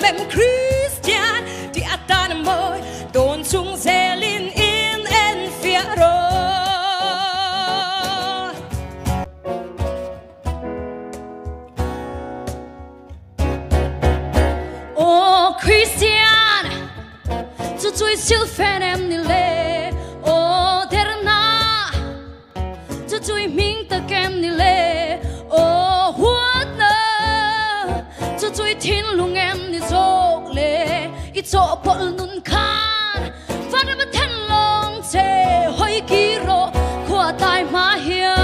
vem Christian de att han mår Don chung zelin in en fjärå Åh Christian Cho chui siêu fan em ni lệ Åh terna Cho chui mình ta kem ni lệ Åh huat na Cho chui thiên lung em ni dọc lệ I cho bol nun khan Phát ra thân long chê Hoi kiro Khoa tai ma hiền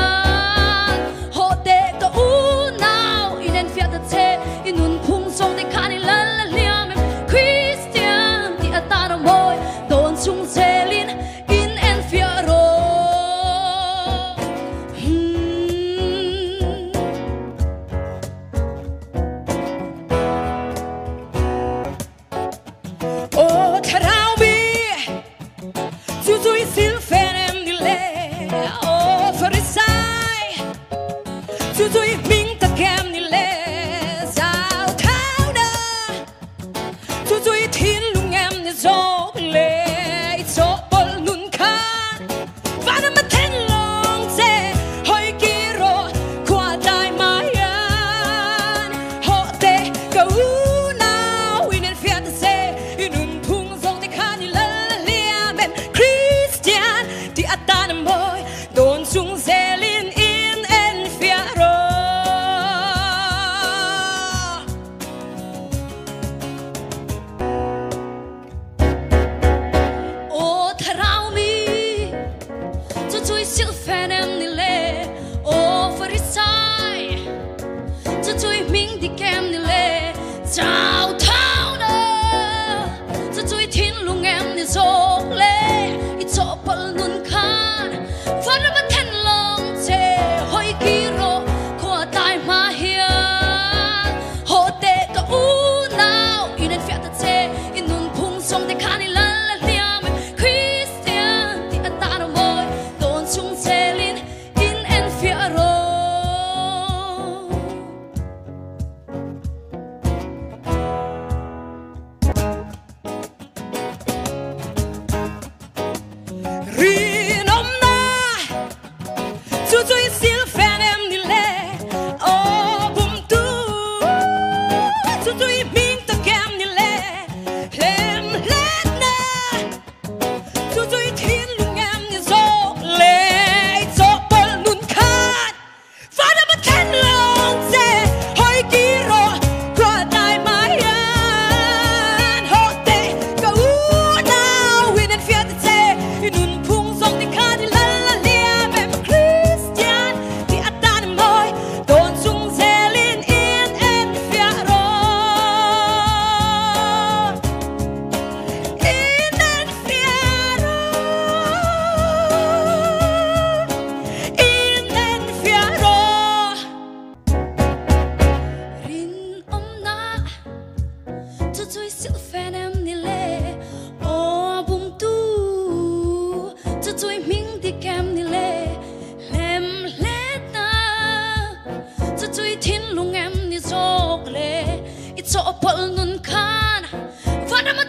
Ho te ka u nào I nen fiat ta chê I nun phung song te khan I la la liam em Christian Di atara moi Don chung zelin In en fiaro Åh karao bi Du du I silfen em di le Åh farisai Du du I ming ta kem ni le Sao thao da Du du I thiên lung em ni dog le I cho bol nun khan Vana ma ten long te Hoi kiro Kwa dai ma yan Ho te ka u now In en fiat se In un pung zong te khan I la la liam em Christian Di atan boy Don chung zelin in en fiaro Åh tarao mi Cho chui siêu fan em ni lệ Åh farisai Cho chui mình đi kem ni lệ Chào thao da Cho chui thiên lung em ni dọc lệ I cho bol nun khan Phát ra bất thân long chê Hoi kiro Khoa tai ma hiền Ho te ka u nào I nen fiat ta chê I nun phung song te khan I la la liam em Christian Di atara moi Don chung zelin In en fiaro Rin om na Du du I silfen em ni le Åh bum du Du du I ming ta kem ni le Lem let na Du du I thiên lung em ni dog le I cho bol nun khan Phát ra ma ten long te Hoi kiro Kwa dai ma yan Ho te ka u now In en fiat ta te In un phung song te khan I la la liam em Christian Di atan moi Don chung zelin in en fiaro In en fiaro In en fiaro Rin om na Cho chui siêu fan em ni lệ Åh bum tu Cho chui mình đi kem ni lệ Lem let na Cho chui thiên lung em ni dog lệ I cho bol nun khan Phát ra ma